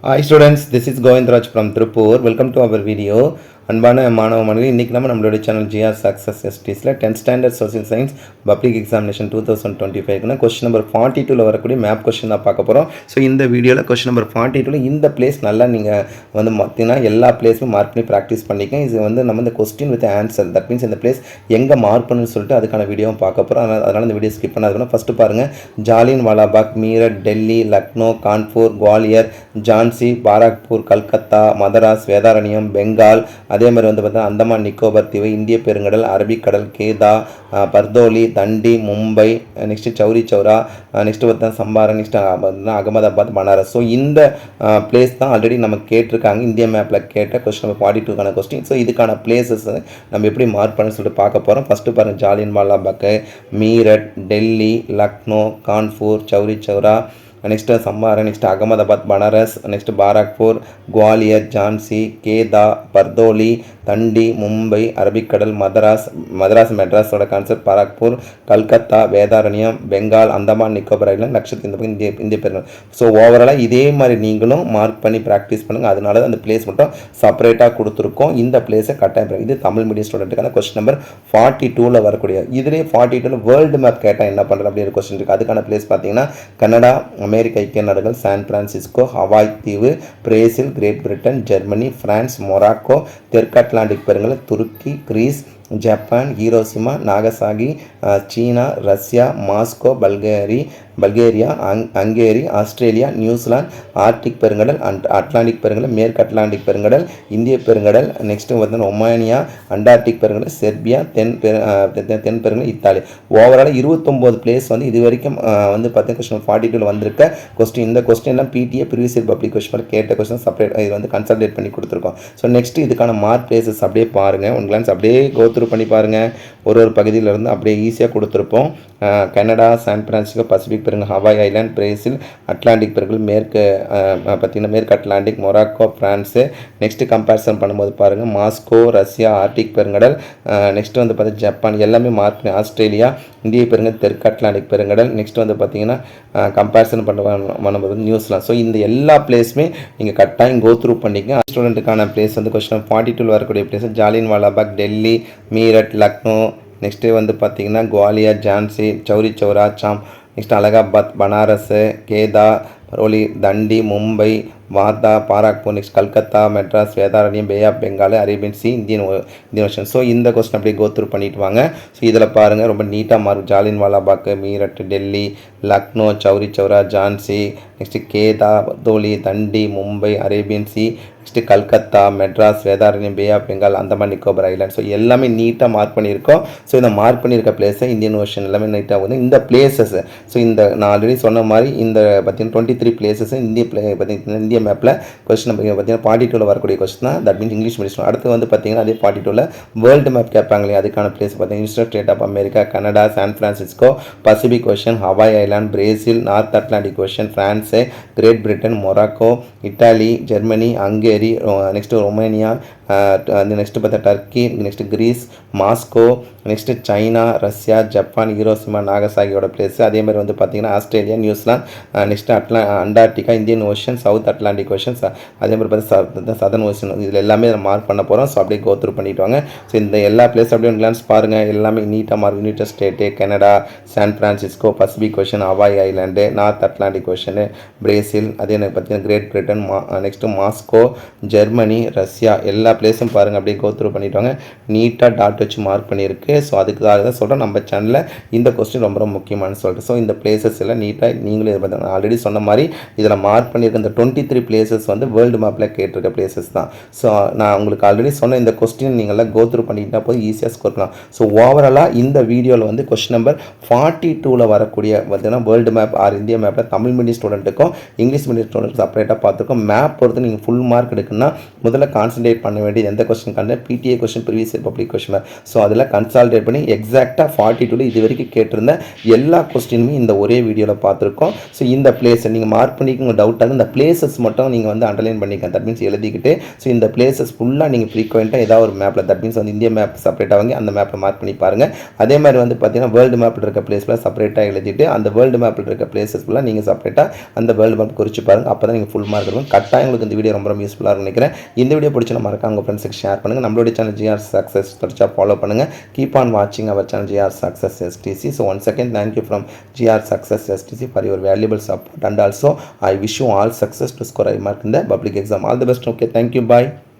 Hi students, this is Govindraj from Tripur. Welcome to our video. அன்பான மாணவ மாணவிகள், இன்றைக்கி நம்மளுடைய சேனல் ஜிஆர் சக்ஸஸ் எஸ்டிஸில் 10th standard social science public examination 2025க்குனா கொஸ்டின் நம்பர் 42ல் வரக்கூடிய மேப் கொஸ்டின் தான் பார்க்க போகிறோம். ஸோ இந்த வீடியோவில் கொஸ்டின் நம்பர் 42ல் இந்த பிளேஸ் நல்லா நீங்கள் வந்து பார்த்தீங்கன்னா எல்லா பிளேஸுமே மார்க் பண்ணி ப்ராக்டிஸ் பண்ணிக்கோங்க. இது வந்து நம்ம இந்த question with answer, that means இந்த பிளேஸ் எங்கே மார்க் பண்ணணும்னு சொல்லிட்டு அதுக்கான வீடியோவும் பார்க்க போகிறோம். அதனால் இந்த வீடியோ ஸ்கிப் பண்ணாதுன்னா ஃபஸ்ட்டு பாருங்கள். ஜாலியன் வாலாபாக், மீரட், டெல்லி, லக்னோ, கான்பூர், குவாலியர், ஜான்சி, பாராக்பூர், கல்கத்தா, மதராஸ், வேதாரண்யம், பெங்கால், அதே மாதிரி வந்து பார்த்தா அந்தமான் நிக்கோபர் தீவு, இந்திய பெருங்கடல், அரபிக்கடல், கேதா, பர்தோலி, தண்டி, மும்பை, நெக்ஸ்ட்டு சௌரி சௌரா, நெக்ஸ்ட்டு பார்த்தா சம்பாரன், நெக்ஸ்ட் அகமதாபாத், பனாரஸ். ஸோ இந்த பிளேஸ் தான் ஆல்ரெடி நம்ம கேட்டிருக்காங்க. இந்திய மேப்பில் கேட்ட கொஸ்டின் நம்பர் 42க்கான கொஸ்டின். ஸோ இதுக்கான பிளேசஸ் நம்ம எப்படி மார்க் பண்ணு சொல்லிட்டு பார்க்க போகிறோம். ஃபஸ்ட்டு பாருங்கள், Jallian Walabagh, Meerut, Delhi, Lucknow, Kanpur, Chauri Chaura, next Champaran, next Ahmedabad, Banaras, next Barrackpore, Gwalior, Jhansi, Kheda, Bardoli, Dandi, Mumbai, அரபிக்கடல், மதராஸ் மெட்ராஸோட கான்செப்ட், பாராக்பூர், கல்கத்தா, வேதாரண்யம், பெங்கால், அந்தமான் நிக்கோபர் ஐலாண்ட், லட்சத்தீவு, இந்திய பெருங்கடல். ஸோ ஓவராலாக இதே மாதிரி நீங்களும் மார்க் பண்ணி ப்ராக்டிஸ் பண்ணுங்கள். அதனால அந்த பிளேஸ் மட்டும் செப்பரேட்டாக கொடுத்துருக்கோம். இந்த பிளேஸை கட்டாயம். இது தமிழ் மீடியம் ஸ்டூடெண்ட்டுக்கான கொஸ்டின் நம்பர் 42ல் வரக்கூடிய. இதுலேயே 42ல் வேர்ல்டு மேப் கேட்டால் என்ன பண்ணுறது அப்படின்னு கொஸ்டின் இருக்குது. அதுக்கான பிளேஸ் பார்த்தீங்கன்னா கனடா, அமெரிக்க ஐக்கிய நாடுகள், சான் பிரான்சிஸ்கோ, ஹவாய் தீவு, Brazil, Great Britain, Germany, France, Morocco, தெற்கு அட்லாண்டிக் பெருங்கடல், துருக்கி, Greece, Japan, Hiroshima, Nagasaki, China, Russia, Moscow, Bulgaria, Hungary, Australia, New Zealand, Arctic பெருங்கடல், அட்லாண்டிக் பெருங்கடல், மேற்கு அட்லாண்டிக் பெருங்கடல், இந்திய பெருங்கடல், நெக்ஸ்ட்டு வந்து ரொமானியா, அண்டார்டிக் பெருங்கடல், செர்பியா, தென் பெருங்கடல், இத்தாலி. ஓவரால் 29 பிளேஸ் வந்து இது வரைக்கும் வந்து பார்த்தீங்கன்னா கொஸ்டின் 42ல் வந்திருக்க கொஸ்டின். இந்த கொஸ்டின்லாம் PTA previous year public question கேட்ட கொஸ்டின் செப்பரேட் இது வந்து கன்சல்டேட் பண்ணி கொடுத்துருக்கோம். ஸோ நெக்ஸ்ட்டு இதுக்கான மார்க் பிளேசஸ் அப்படியே பாருங்கள். ஒன் கிளான்ஸ் அப்படியே கோத்ரூ பண்ணி பாருங்கள். ஒரு பகுதியிலிருந்து அப்படியே ஈஸியாக கொடுத்துருப்போம். கனடா, சான் பிரான்சிஸ்கோ, பசிபிக் பெருங்கல், ஹவாய் ஐலாண்ட், பிரேசில், அட்லாண்டிக் பெருங்கல், மேற்கு பார்த்தீங்கன்னா மேற்கு Atlantic, Morocco, France. Next comparison பண்ணும்போது பாருங்கள், மாஸ்கோ, ரஷ்யா, ஆர்டிக் பெருங்கடல், நெக்ஸ்ட்டு வந்து பார்த்தீங்கன்னா ஜப்பான், எல்லாமே மார்க். ஆஸ்திரேலியா, இந்திய பெருங்கல், தெற்கு அட்லாண்டிக் பெருங்கடல், நெக்ஸ்ட் வந்து பார்த்தீங்கன்னா கம்பேரிசன் பண்ணும்போது நியூசிலாந்து. ஸோ இந்த எல்லா பிளேஸுமே நீங்கள் கட்டாயம் கோத்ரூ பண்ணிக்க. ஸ்டூடெண்ட்டுக்கான பிளேஸ் வந்து கொஸ்டின் 42ல் வரக்கூடிய பிளேஸ் ஜாலியன் வாலாபாக், டெல்லி, மீரட், லக்னோ, நெக்ஸ்ட்டு வந்து பார்த்திங்கன்னா Gwalior, Jhansi, Chauri Chaura, next Allahabad, Banaras, Kheda, Bardoli, Dandi, Mumbai, Wardha, Barrackpore, next Calcutta, Madras, Vedaranyam, bay of Bengal, Arabian sea, Indian ocean. So இந்த கொஸ்டின் அப்படியே கோத்ரூ பண்ணிட்டு வாங்க. ஸோ இதில் பாருங்கள், ரொம்ப நீட்டாக மாறும். Jallian Walabagh, Meerut, Delhi, Lucknow, Chauri Chaura, Jhansi, next Kheda, Bardoli, Dandi, Mumbai, Arabian sea, next Calcutta, Madras, Vedaranyam, bay of Bengal, Andaman Nicobar island. So எல்லாமே நீட்டாக மார்க் பண்ணியிருக்கோம். ஸோ இந்த மார்க் பண்ணியிருக்க பிளேஸை இந்தியன் ஓஷன் எல்லாமே நீட்டாக வந்து இந்த பிளேசஸ். ஸோ இந்த நான் ஆல்ரெடி சொன்ன மாதிரி இந்த பார்த்தீங்கன்னா 23 பிளேசஸ் பார்த்தீங்கன்னா இந்திய மேப்பில் கொஸ்டின் பார்த்தீங்கன்னா 42ல் வரக்கூடிய கொஸ்டின் தான். That means English medium. அடுத்து வந்து பார்த்தீங்கன்னா அதே 42ல் வேர்ல்டு மேப் கேட்பாங்க இல்லையா, அதுக்கான பிளேஸ் பார்த்தீங்கன்னா United State of America, Canada, San Francisco, Pacific ocean, Hawaii island, Brazil, north Atlantic ocean, France, Great Britain, Morocco, Italy, Germany, Hungary, next Romania, next பார்த்தா Turkey, next Greece, Moscow, next China, Russia, Japan, Hiroshima, நாகசாகியோட place. அதே மாதிரி வந்து பார்த்தீங்கன்னா Australia, New Zealand, next Antarctica, Indian ocean, south Atlantic ocean, அதே மாதிரி பார்த்தா southern ocean. இதில் எல்லாமே மார்க் பண்ண போகிறோம். ஸோ அப்படியே கோத்ரூ பண்ணிட்டு வாங்க. ஸோ இந்த எல்லா பிளேஸ் அப்படியே கிளான்ஸ் பாருங்கள். எல்லாமே நீட்டாக mark. United state, Canada, San Francisco, Pacific ocean, Hawaii island, north Atlantic ocean, Brazil, அதே பார்த்தீங்கன்னா great Britain, next Moscow, Germany, Russia, எல்லா பிளேஸும் பாருங்கள். அப்படியே கோத்ரூ பண்ணிட்டு வாங்க. நீட்டாக டாட் வச்சு மார்க் பண்ணியிருக்கு. ஸோ அதுக்காக தான் சொல்கிறேன், நம்ம சேனலில் இந்த கொஸ்டின் ரொம்ப ரொம்ப முக்கியமானு சொல்லிட்டு. ஸோ இந்த பிளேசஸ் எல்லாம் நீட்டாக நீங்களே ஆல்ரெடி சொன்ன மாதிரி இதில் மார்க் பண்ணியிருக்க இந்த 23 பிளேசஸ் வந்து வேர்ல்டு மேப்பில் கேட்டிருக்க பிளேசஸ் தான். ஸோ நான் உங்களுக்கு ஆல்ரெடி சொன்ன இந்த கொஸ்டின் நீங்கள்லாம் கோத்ரூ பண்ணிட்டா போது ஈஸியாக ஸ்கோர் பண்ணலாம். ஸோ ஓவராலாக இந்த வீடியோவில் வந்து கொஸ்டின் நம்பர் 42ல் வரக்கூடிய பார்த்தீங்கன்னா வேர்ல்டு மேப் ஆர் இந்தியா மேப்பில் தமிழ் மீடியம் ஸ்டூடெண்ட்டுக்கும் இங்கிலீஷ் மீடியம் ஸ்டூடெண்ட்டுக்கும் செப்பரேட்டாக பார்த்துருக்கோம். மேப் பொறுத்து நீங்கள் ஃபுல் மார்க் எடுக்கணும்னா முதல்ல கான்சன்ட்ரேட் பண்ண வேண்டியது எந்த question content PTA question previous year public question. So அதில் கன்சால்டேட் பண்ணி எக்ஸாக்டாக 42 இது வரைக்கும் கேட்டிருந்த எல்லா கொஸ்டினுமே இந்த ஒரே வீடியோவில் பார்த்துருக்கோம். ஸோ இந்த பிளேஸை நீங்கள் மார்க் பண்ணிக்க உங்கள் டவுட்டாக இந்த பிளேசஸ் மட்டும் நீங்கள் வந்து அண்டர்லைன் பண்ணிக்க, தட் மீன்ஸ் எழுதிக்கிட்டு. ஸோ இந்த பிளேசஸ் ஃபுல்லாக நீங்கள் ஃப்ரீக்வெண்ட்டாக ஏதாவது ஒரு மேப்பில், தட் மீன்ஸ் வந்து இந்திய மேப் செப்பரேட்டாக வாங்கி அந்த மேப்பில் மார்க் பண்ணி பாருங்கள். அதே மாதிரி வந்து பார்த்தீங்கன்னா வேர்ல்டு மேப்பில் இருக்க பிளேஸில் செப்பரேட்டாக எழுதிட்டு அந்த வேர்ல்டு மேப்பில் இருக்க பிளேசஸ் ஃபுல்லாக நீங்கள் செப்பரேட்டாக அந்த வேர்ல்டு மேப் குறித்து பாருங்கள். அப்போ தான் நீங்கள் ஃபுல் மார்க் இருக்கும். கட்டாயம் உங்களுக்கு இந்த வீடியோ ரொம்ப யூஸ்ஃபுல்லாக நினைக்கிறேன். இந்த வீடியோ பிடிச்சா மறக்காம உங்கள் ஃப்ரெண்ட்ஸுக்கு ஷேர் பண்ணுங்கள். நம்மளுடைய சேனல் ஜிஆர் சக்ஸஸ் தொடர்ச்சியாக ஃபாலோ பண்ணுங்கள். கீப் ஆன் வாட்சிங் our channel GR success STC. So once again thank you from GR success STC for your valuable support, and also I wish you all success to score high mark in the public exam. All the best. Okay, thank you. Bye.